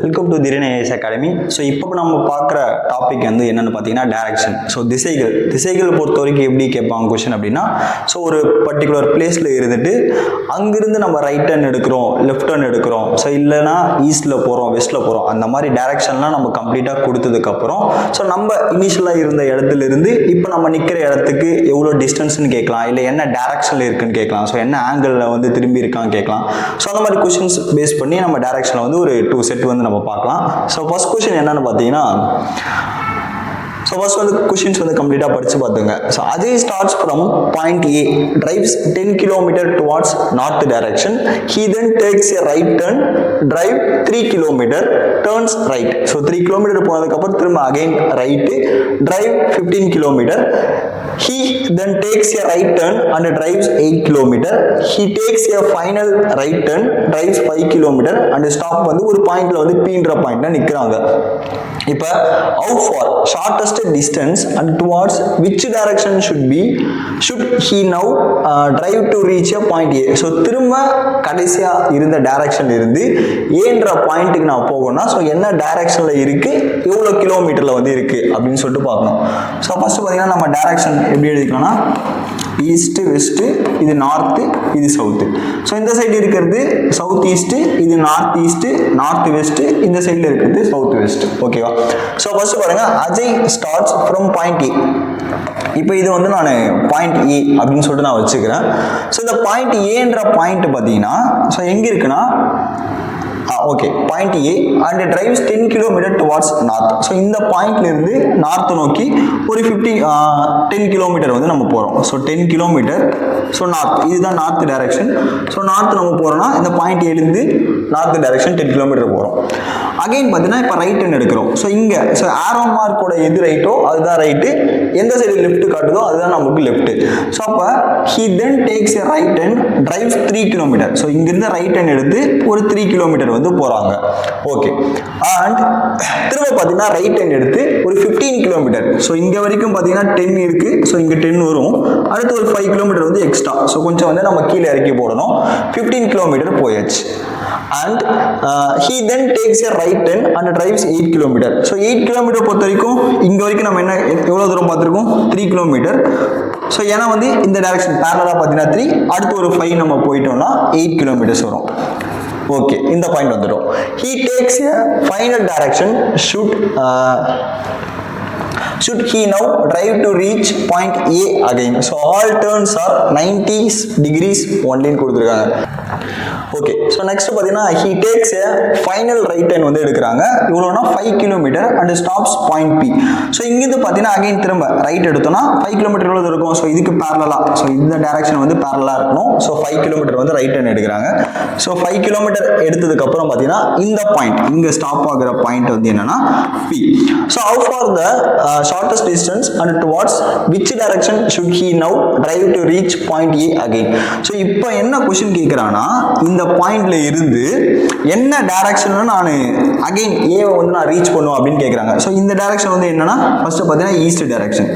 Welcome to திறன் IAS academy. So இப்போ நம்ம பார்க்குற டாபிக் வந்து என்னென்னு பார்த்தீங்கன்னா டைரக்ஷன். ஸோ திசைகள் பொறுத்த வரைக்கும் எப்படி கேட்பாங்க கொஷின் அப்படின்னா, ஸோ ஒரு பர்டிகுலர் பிளேஸில் இருந்துட்டு அங்கிருந்து நம்ம ரைட் டர்ன் எடுக்கிறோம், லெஃப்ட் டர்ன் எடுக்கிறோம், ஸோ இல்லைனா ஈஸ்ட்டில் போகிறோம், வெஸ்ட்டில் போகிறோம், அந்த மாதிரி டைரக்ஷன்லாம் நம்ம கம்ப்ளீட்டாக கொடுத்ததுக்கப்புறம் ஸோ நம்ம இனிஷியலாக இருந்த இடத்துலேருந்து இப்போ நம்ம நிற்கிற இடத்துக்கு எவ்வளோ டிஸ்டன்ஸ்னு கேட்கலாம், இல்லை என்ன டைரக்ஷனில் இருக்குன்னு கேட்கலாம், ஸோ என்ன ஆங்கிளில் வந்து திரும்பி இருக்கான்னு கேட்கலாம். ஸோ அந்த மாதிரி கொஷின்ஸ் பேஸ் பண்ணி நம்ம டைரக்ஷனில் வந்து ஒரு 2 செட் வந்து நம்ம பார்க்கலாம். ஸோ ஃபர்ஸ்ட் கொஷின் என்னன்னு பார்த்தீங்கன்னா, ஸோ ஃபர்ஸ்ட் வந்து கொஷின்ஸ் வந்து கம்ப்ளீட்டாக படித்து பார்த்துங்க. So Ajay starts from point A, drives 10 km towards north direction. He then takes a right turn, drive 3 km, turns right. So 3 km போனதுக்கப்புறம் திரும்ப again right, drive 15 km. He then takes a right turn and drives 8 km. He takes a final right turn, drives 5 km and stop வந்து ஒரு பாயிண்ட்ல வந்து பீன்ற பாயிண்ட்ல நிற்கிறாங்க. இப்போ how far, shortest distance and towards which direction should he now drive to reach a point A. So திரும்ப கடைசியா இருந்த டைரக்ஷன்ல இருந்து ஏன்ற பாயிண்ட்டுக்கு நான் போகணும்னா ஸோ என்ன டைரக்ஷன்ல இருக்கு, எவ்வளோ கிலோமீட்டர்ல வந்து இருக்கு அப்படின்னு சொல்லிட்டு பார்க்கணும். ஸோ ஃபர்ஸ்ட் பார்த்தீங்கன்னா நம்ம டைரக்ஷன் எப்படி எழுதிக்கலாம்னா, ஈஸ்ட் வெஸ்ட், இது நார்த்து, இது சவுத்து. ஸோ இந்த சைடு இருக்கிறது சவுத் ஈஸ்ட், இது நார்த் ஈஸ்ட், நார்த் வெஸ்ட், இந்த சைடில் இருக்கிறது சவுத் வெஸ்ட். ஓகேவா? ஸோ ஃபர்ஸ்ட் பாருங்க, Ajay starts from point A. இப்போ இது வந்து நான் பாயிண்ட் ஏ அப்படின்னு சொல்லிட்டு நான் வச்சுக்கிறேன். ஸோ இந்த பாயிண்ட் ஏன்ற பாயிண்ட் பார்த்தீங்கன்னா ஸோ எங்கே இருக்குன்னா, okay, point A and drives 10 km towards north. So இந்த பாயிண்ட்ல இருந்து நார்த் நோக்கி ஒரு 10 km வந்து நம்ம போகிறோம். ஸோ 10 km, ஸோ நார்த், இதுதான் நார்த் டைரக்ஷன். ஸோ நார்த் நம்ம போகிறோம்னா இந்த பாயிண்ட் ஏலேருந்து நார்த் டைரக்ஷன் 10 km போகிறோம். அகைன் பார்த்தீங்கன்னா இப்போ ரைட் டர்ன் எடுக்கிறோம். ஸோ இங்கே ஸோ ஆரோ மார்க்கோட எது ரைட்டோ அதுதான் ரைட்டு, எந்த சைடு லெஃப்ட் காட்டுதோ அதுதான் நமக்கு லெஃப்ட். ஸோ அப்போ he then takes a right turn, drives 3 km. So இங்கிருந்து ரைட் டர்ன் எடுத்து ஒரு 3 km வந்து போறாங்க. ஓகே, அண்ட் திரும்ப பார்த்தீங்கன்னா ரைட் டர்ன் எடுத்து ஒரு 15 km. ஸோ இங்க வரைக்கும் பார்த்தீங்கன்னா 10 இருக்கு. ஸோ இங்க 10 வரும், அடுத்து ஒரு 5 km வந்து எக்ஸ்ட்ரா. ஸோ கொஞ்சம் வந்து நம்ம கீழே இறக்கி போடணும். 15 km போயாச்சு. And he then takes a right turn and drives 8 km. So 8 km பொறுத்த வரைக்கும் இங்க வரைக்கும் நம்ம என்ன எவ்வளவு தூரம் பார்த்துருக்கோம், 3 km. ஸோ ஏன்னா வந்து இந்த டைரக்ஷன் பேரலா பார்த்தீங்கன்னா 3, அடுத்து ஒரு 5 நம்ம போயிட்டோம்னா 8 km வரும். ஓகே, இந்த பாயிண்ட் வந்துடும். He takes a final direction, should he now drive to reach point A again. So all turns are 90 degrees only கொடுத்துருக்காங்க. ஓகே, ஸோ நெக்ஸ்ட் பார்த்தீங்கன்னா he takes a final right turn வந்து எடுக்கிறாங்க. இவ்வளோனா 5 km and stops point P. So இங்கிருந்து பார்த்தீங்கன்னா again திரும்ப right எடுத்தோம்னா 5 km எவ்வளோ இருக்கும். ஸோ இதுக்கு பேரலா, ஸோ இந்த டைரக்ஷன் வந்து பேரலா இருக்கணும். ஸோ 5 km வந்து ரைட் டர்ன் எடுக்கிறாங்க. ஸோ 5 km எடுத்ததுக்கு அப்புறம் பார்த்தீங்கன்னா இந்த பாயிண்ட், இங்க ஸ்டாப் ஆகுற பாயிண்ட் வந்து என்னன்னா P. So how far the shortest distance and towards which direction should he now drive to reach point A again. So இப்போ என்ன கொஸ்டின் கேட்குறான்னா, இந்த பாயிண்ட்ல இருந்து என்ன டைரக்ஷன்ல நான் அகைன் ஏவை வந்து நான் ரீச் பண்ணுவோம் அப்படின்னு கேட்குறாங்க. ஸோ இந்த டைரக்ஷன் வந்து என்னன்னா ஃபர்ஸ்ட் பார்த்தீங்கன்னா ஈஸ்ட் டைரக்ஷன்.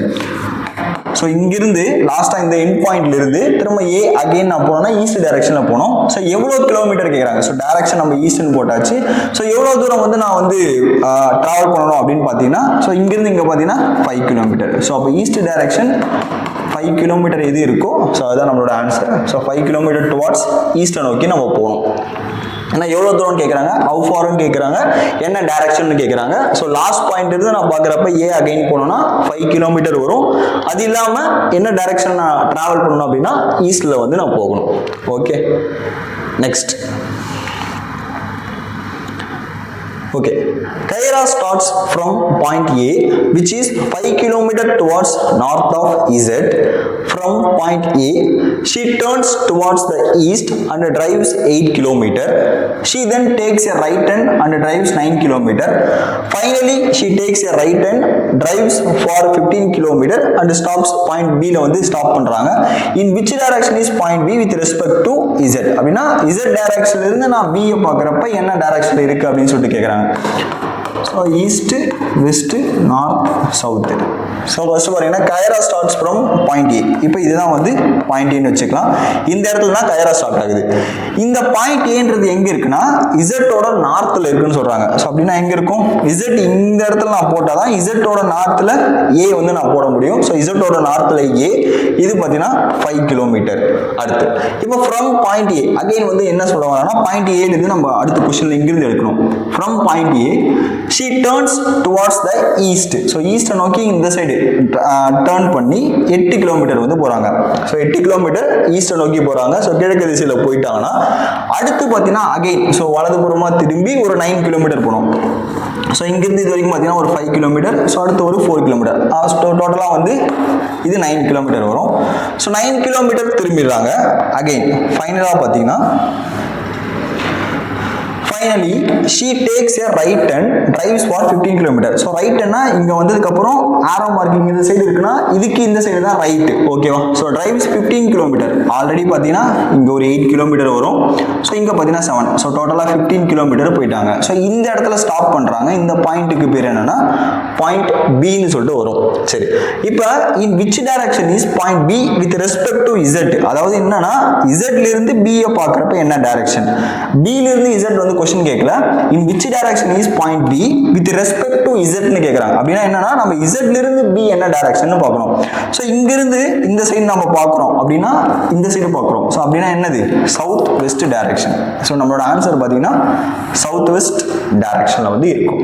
ஸோ இங்கிருந்து லாஸ்டா இந்த எண்ட் பாயிண்ட்ல இருந்து திரும்ப ஏ அகைன் நான் போனோம்னா ஈஸ்ட் டைரக்ஷன்ல போனோம். ஸோ எவ்வளோ கிலோமீட்டர் கேட்குறாங்க. ஸோ டைரக்ஷன் நம்ம ஈஸ்ட்னு போட்டாச்சு. ஸோ எவ்வளோ தூரம் வந்து நான் வந்து டிராவல் பண்ணணும் அப்படின்னு பார்த்தீங்கன்னா, ஸோ இங்கிருந்து இங்கே பார்த்தீங்கன்னா 5 km. ஸோ அப்போ ஈஸ்ட் டைரக்ஷன் 5 km எது இருக்கோ ஸோ அதுதான் நம்மளோட ஆன்சர். ஸோ 5 km டுவார்ட்ஸ் ஈஸ்ட்டை நோக்கி நம்ம போகணும். ஏன்னா எவ்வளோ தூரம் கேட்குறாங்க, ஹவு ஃபார்னு கேட்குறாங்க, என்ன டைரக்ஷன் கேட்குறாங்க. ஸோ லாஸ்ட் பாயிண்ட் இருந்து நான் பார்க்குறப்ப ஏ அகைன் போனோம்னா 5 km வரும். அது இல்லாமல் என்ன டைரக்ஷன் நான் ட்ராவல் பண்ணணும் அப்படின்னா ஈஸ்டில் வந்து நான் போகணும். Okay, next. Okay, Kaira starts from point A, which is 5 km towards north of Z. From point A, she turns towards the east and drives 8 km. She then takes a right turn and drives 9 km. Finally, she takes a right turn, drives for 15 km and stops point B ல வந்து stop பண்றாங்க. In which direction is point B with respect to Z? அப்படின்னா Z டைரக்ஷன்ல இருந்து நான் B பார்க்கறப்ப என்ன டைரக்ஷன்ல இருக்கு அப்படின்னு சொல்லிட்டு கேக்குறாங்க. So east west north south. So first பார்த்தீங்கன்னா கயரா ஸ்டார்ட்ஸ் ஃப்ரம் பாயிண்ட் ஏ. இப்போ இதுதான் வந்து பாயிண்ட் ஏன்னு வச்சுக்கலாம். இந்த இடத்துல தான் கயரா ஸ்டார்ட் ஆகுது. இந்த பாயிண்ட் ஏன்றது எங்கே இருக்குன்னா இசட்டோட நார்த்தில் இருக்குன்னு சொல்கிறாங்க. ஸோ அப்படின்னா எங்கே இருக்கும்? இசட் இந்த இடத்துல நான் போட்டால் தான் இசட்டோட நார்த்தில் ஏ வந்து நான் போட முடியும். ஸோ இசட்டோட நார்த்தில் ஏ, இது பார்த்தீங்கன்னா 5 கிலோமீட்டர். அடுத்து இப்போ ஃப்ரம் பாயிண்ட் ஏ அகைன் வந்து என்ன சொல்ல வரோம்னா பாயிண்ட் ஏலேருந்து நம்ம அடுத்த கொஸ்டினில் இங்கிருந்து எடுக்கணும். From point A she turns towards the east. So ஈஸ்ட்டை நோக்கி இந்த சைடு டர்ன் பண்ணி 8 கிலோமீட்டர் வந்து போகிறாங்க. ஸோ 8 கிலோமீட்டர் ஈஸ்ட்டை நோக்கி போகிறாங்க. ஸோ கிழக்கு திசையில் போயிட்டாங்கன்னா அடுத்து பார்த்தீங்கன்னா அகைன் ஸோ வலதுபுறமாக திரும்பி ஒரு 9 கிலோமீட்டர் போகணும். ஸோ இங்கிருந்து இது வரைக்கும் பார்த்தீங்கன்னா ஒரு 5 கிலோமீட்டர். ஸோ அடுத்து ஒரு 4 கிலோமீட்டர். டோட்டலாக வந்து இது 9 கிலோமீட்டர் வரும். So 9 kilometre திரும்பிடுறாங்க. அகைன் ஃபைனலாக பார்த்தீங்கன்னா finally she takes a right turn, drives for 15 km. So right னா இங்க வந்ததுக்கப்புறம் ஆரோ மார்க்கிங் இந்த சைடு இருக்குன்னா இதுக்கு இந்த சைடு தான் ரைட். ஓகேவா? So drives 15 km. ஆல்ரெடி பார்த்தீங்கன்னா இங்கே ஒரு 8 கிலோமீட்டர் வரும். ஸோ இங்கே பார்த்தீங்கன்னா 7. ஸோ டோட்டலாக 15 கிலோமீட்டர் போயிட்டாங்க. ஸோ இந்த இடத்துல ஸ்டாப் பண்ணுறாங்க. இந்த பாயிண்ட்டுக்கு பேர் என்னன்னா பாயிண்ட் பின்னு சொல்லிட்டு வரும். சரி, இப்போ இன் which direction is point B with respect to Z? அதாவது என்னன்னா இசட்ல இருந்து பியை பார்க்குறப்ப என்ன டைரக்ஷன்? பில இருந்து இசட் வந்து கொஸ்டின் கேட்கல. In which direction is point B with respect to இசட்னு கேட்குறாங்க. அப்படின்னா என்னன்னா நம்ம இசட்ல இருந்து பி என்ன டைரக்ஷன் பார்க்கணும். ஸோ இங்கிருந்து இந்த சைடு நம்ம பார்க்குறோம் அப்படின்னா இந்த சைடு பார்க்குறோம். ஸோ அப்படின்னா என்னது? South west direction. ஸோ நம்மளோட ஆன்சர் பார்த்தீங்கன்னா சவுத் வெஸ்ட் டைரக்ஷனில் வந்து இருக்கும்.